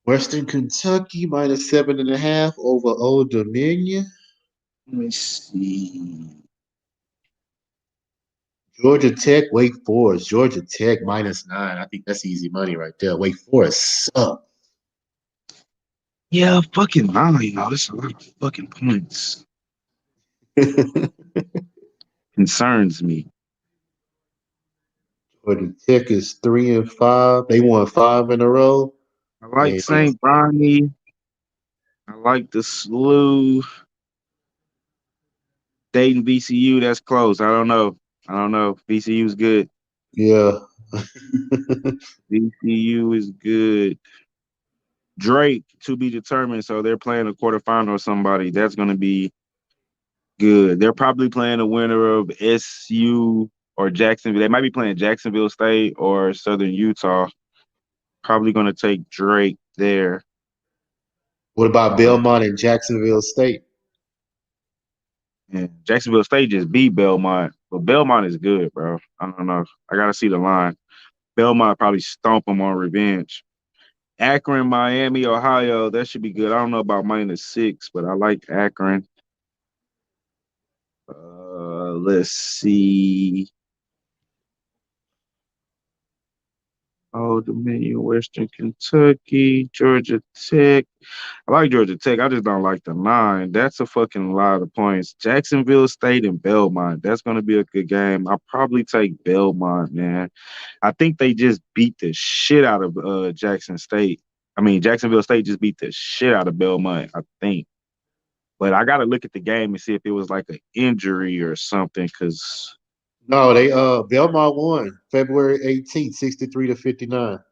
Western Kentucky -7.5 over Old Dominion. Let me see. Georgia Tech, Wake Forest. Georgia Tech -9. I think that's easy money right there. Wake Forest sucks. Yeah, fucking 9. That's a lot of fucking points. Concerns me. Georgia Tech is 3-5. They won 5 in a row. I like And St. Bonnie. I like the Slew. Dayton VCU, that's close. I don't know. VCU's good. yeah. VCU is good. Drake to be determined. So they're playing a quarterfinal or somebody. That's going to be good. They're probably playing the winner of SU or Jacksonville. They might be playing Jacksonville State or Southern Utah. Probably going to take Drake there. What about Belmont and Jacksonville State? And Jacksonville State just beat Belmont, but Belmont is good, bro. I don't know. I got to see the line. Belmont probably stomp them on revenge. Akron, Miami, Ohio, that should be good. I don't know about -6, but I like Akron. Let's see. Old Dominion, Western Kentucky, Georgia Tech. I like Georgia Tech. I just don't like the 9. That's a fucking lot of points. Jacksonville State and Belmont. That's going to be a good game. I'll probably take Belmont, man. I think they just beat the shit out of Jacksonville State just beat the shit out of Belmont, I think. But I got to look at the game and see if it was like an injury or something, because No, they Belmont won February 18th, 63-59.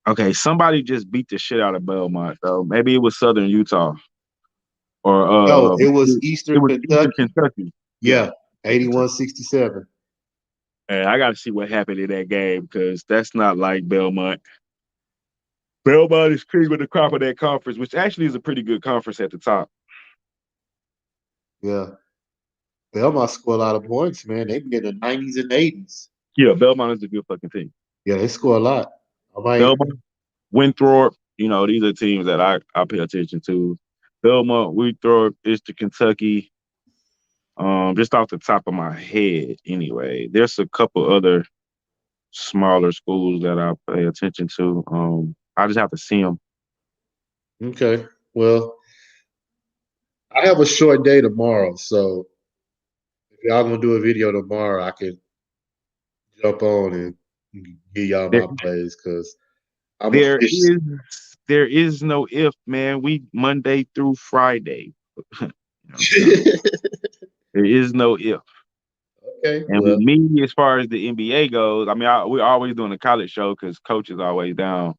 okay, somebody just beat the shit out of Belmont, though. Maybe it was Southern Utah or No, it was it Eastern was Eastern Kentucky. Kentucky. Yeah. Yeah, 81-67. And I got to see what happened in that game, because that's not like Belmont. Belmont is cream of the crop of that conference, which actually is a pretty good conference at the top. Yeah. Belmont scored a lot of points, man. They be in the 90s and 80s. Yeah, Belmont is a good fucking team. Yeah, they score a lot. Belmont, Winthrop, these are teams that I pay attention to. Belmont, Winthrop, Eastern Kentucky. Just off the top of my head, anyway. There's a couple other smaller schools that I pay attention to. I just have to see them. Okay. Well, I have a short day tomorrow, so if y'all gonna do a video tomorrow, I can jump on and give y'all There, my plays because I'm a there fish. is there is no if, man. We Monday through Friday. I'm saying? There is no if. Okay. And with Well, me, as far as the NBA goes, we're always doing a college show because coach is always down.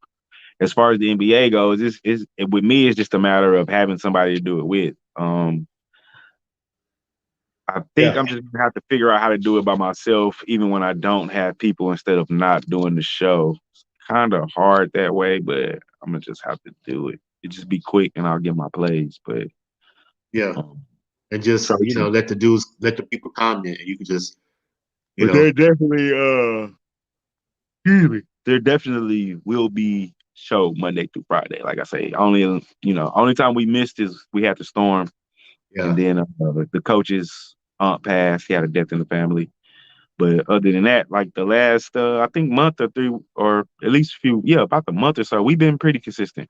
As far as the NBA goes, with me, it's just a matter of having somebody to do it with. I think yeah, I'm just gonna have to figure out how to do it by myself, even when I don't have people, instead of not doing the show. It's kind of hard that way, but I'm gonna just have to do it. It just be quick, and I'll get my plays. But yeah, um, and just so yeah, let the people comment, and you can just you but know. there definitely excuse me, there definitely will be show Monday through Friday. Like I say, only time we missed is we had the storm, and Yeah. then the coach's aunt passed. He had a death in the family. But other than that, like the last, I think month or 3, or at least about the month or so, we've been pretty consistent.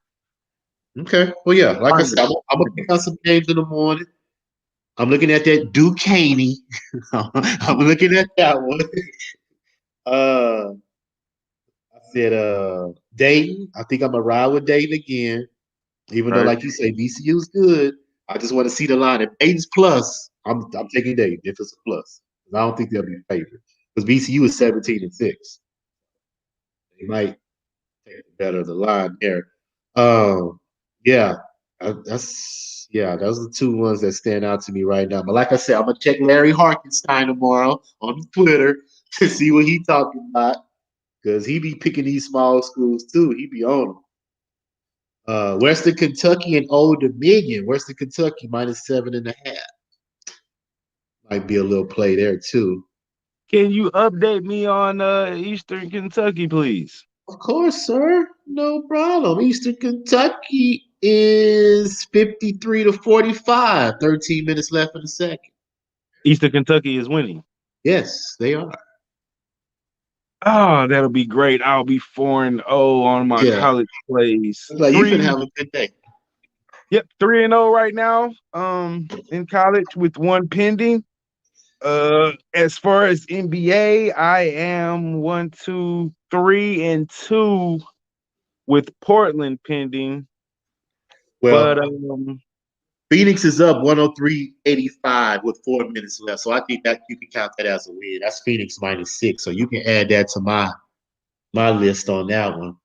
Okay. Well, yeah. Like I said, I'm gonna pick out some games in the morning. I'm looking at that Duquesne. I'm looking at that one. I said Dayton. I think I'm gonna ride with Dayton again. Even though, Right. like you say, VCU's good. I just want to see the line. If Dayton's plus, I'm taking Dayton if it's a plus. I don't think they'll be favored. Because VCU is 17-6. They might take the better of the line there. Yeah. Those are the two ones that stand out to me right now. But like I said, I'm gonna check Larry Harkenstein tomorrow on Twitter to see what he talking about. Because he be picking these small schools too. He be on them. Western Kentucky and Old Dominion. Western Kentucky -7.5. Might be a little play there too. Can you update me on Eastern Kentucky, please? Of course, sir. No problem. Eastern Kentucky is 53-45. 13 minutes left in the second. Eastern Kentucky is winning. Yes, they are. Oh, that'll be great. I'll be 4-0 on my Yeah. college plays. Like you finna have a good day. Yep, 3-0 right now. In college with one pending. As far as NBA, I am 1, 2, 3-2 with Portland pending. Well, But Phoenix is up 103.85 with 4 minutes left. So I think that you can count that as a win. That's Phoenix -6. So you can add that to my list on that one.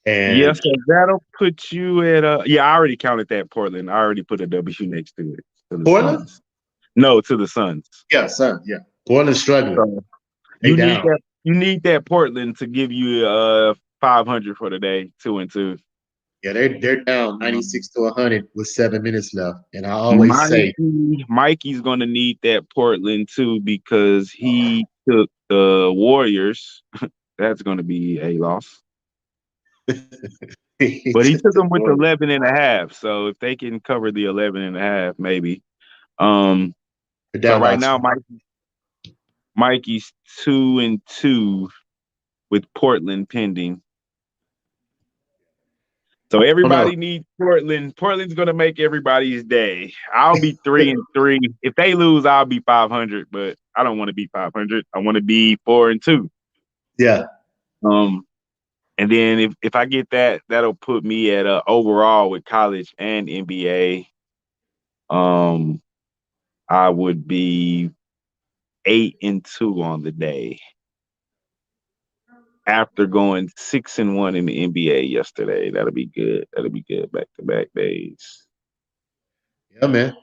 yeah, And so that'll put you at I already counted that Portland. I already put a W next to it. To the Portland? Suns. No, to the Suns. Yeah, son. Yeah. Portland's struggling. So They you need down. that Portland to give you 500 for the day, 2-2. Yeah, they're down 96 to 100 with 7 minutes left. And I always say, Mikey's gonna need that Portland too because he took the Warriors. That's gonna be a loss. But he took them with 11 and a half. So if they can cover the 11 and a half, maybe. So right now, Mikey's 2-2 with Portland pending. So everybody needs Portland. Portland's gonna make everybody's day. I'll be 3-3. If they lose, I'll be 500. But I don't want to be 500. I want to be 4-2. Yeah. And then if I get that, that'll put me at overall with college and NBA. I would be 8-2 on the day after going 6-1 in the NBA yesterday. That'll be good. That'll be good back-to-back days. Yeah, man.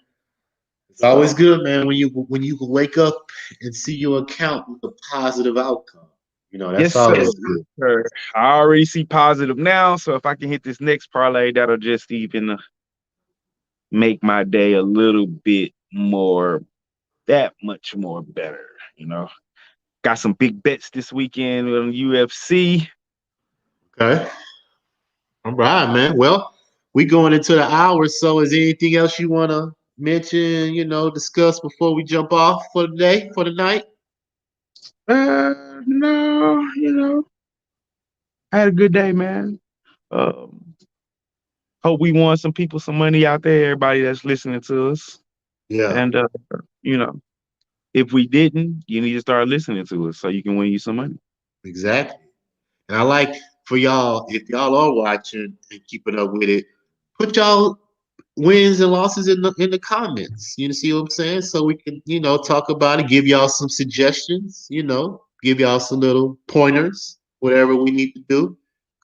It's always good, man, when you can wake up and see your account with a positive outcome. You know, that's always good. Sir. I already see positive now, so if I can hit this next parlay, that'll just even make my day a little bit that much more better, you know. Got some big bets this weekend on UFC. Okay. All right, man. Well, we going into the hour, so is there anything else you want to mention, discuss before we jump off for the day, for the night? No, I had a good day, man. Hope we won some people some money out there, everybody that's listening to us. Yeah. And, if we didn't, you need to start listening to us so you can win you some money. Exactly. And I like for y'all, if y'all are watching and keeping up with it, put y'all wins and losses in the comments. You see what I'm saying? So we can, talk about it, give y'all some suggestions, give y'all some little pointers, whatever we need to do.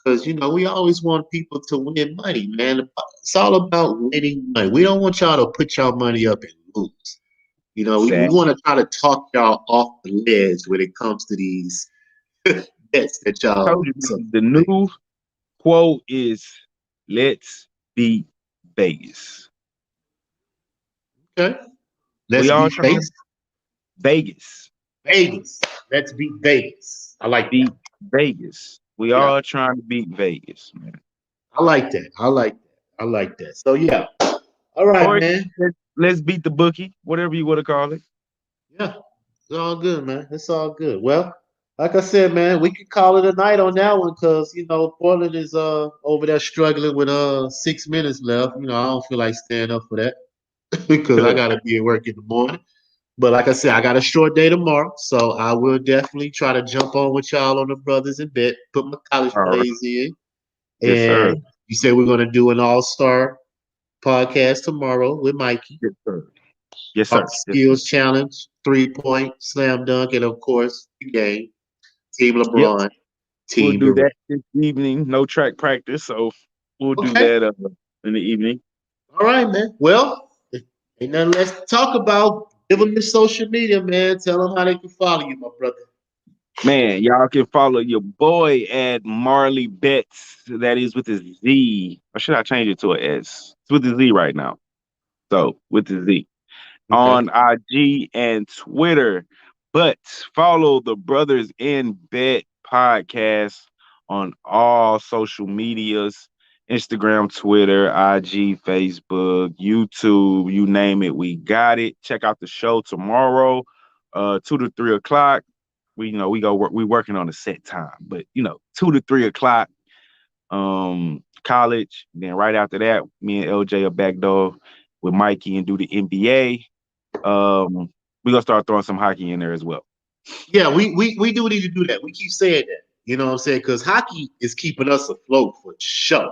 Because, we always want people to win money, man. It's all about winning money. We don't want y'all to put y'all money up and lose. We want to try to talk y'all off the ledge when it comes to these bets that y'all. The new quote is, "Let's beat Vegas." Okay. Let's beat Vegas. Vegas. Let's beat Vegas. I like beat Vegas. We all trying to beat Vegas, man. I like that. So yeah. All right, man. Let's beat the bookie, whatever you want to call it. Yeah. It's all good, man. It's all good. Well, like I said, man, we could call it a night on that one because Portland is over there struggling with 6 minutes left. I don't feel like staying up for that because I gotta be at work in the morning. But like I said, I got a short day tomorrow, so I will definitely try to jump on with y'all on the brothers and bet, put my college plays in. Yes, sir. You said we're gonna do an all-star podcast tomorrow with Mikey. Yes, sir. Yes, sir. Skills challenge, 3-point, slam dunk, and of course the game. Team LeBron. Yep. Team we'll do that this evening. No track practice, so we'll do that in the evening. All right, man. Well, ain't nothing less to talk about. Give them your social media, man. Tell them how they can follow you, my brother. Man, y'all can follow your boy at Marleybets. That is with a Z. Or should I change it to an S? It's with a Z right now. So with the Z. Okay. On IG and Twitter. But follow the Brothers in Bet podcast on all social medias. Instagram, Twitter, IG, Facebook, YouTube, you name it, we got it. Check out the show tomorrow, 2 to 3 o'clock. We working on a set time, but 2 to 3 o'clock. College. Then right after that, me and LJ are back door with Mikey and do the NBA. We're gonna start throwing some hockey in there as well. Yeah, we do need to do that. We keep saying that. You know what I'm saying? Because hockey is keeping us afloat for sure.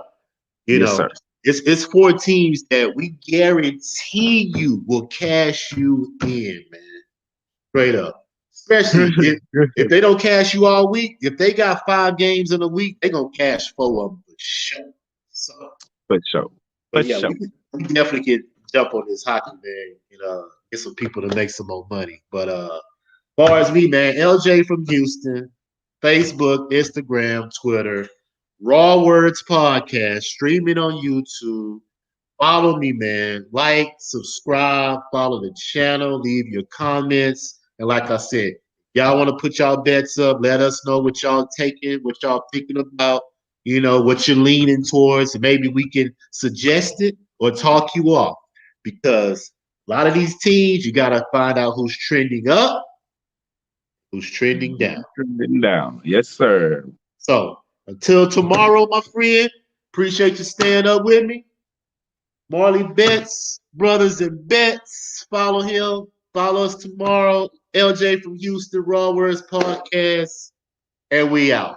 You Yes, know, sir. it's 4 teams that we guarantee you will cash you in, man. Straight up. Especially if they don't cash you all week, if they got 5 games in a week, they're gonna cash 4 of them for sure. So, For sure. but For yeah, sure. we definitely can jump on this hockey, man, and get some people to make some more money. But far as me, man, LJ from Houston, Facebook, Instagram, Twitter, RaWordz podcast, streaming on YouTube. Follow me, man. Like, subscribe, follow the channel, leave your comments. And like I said, y'all want to put y'all bets up, let us know what y'all taking, what y'all thinking about, what you're leaning towards. Maybe we can suggest it or talk you off. Because a lot of these teams, you got to find out who's trending up, who's trending down. Written down. Yes, sir. So until tomorrow, my friend, appreciate you staying up with me. Marleybets, Brothers and Bets. Follow him. Follow us tomorrow. LJ from Houston, RaWordz podcast. And we out.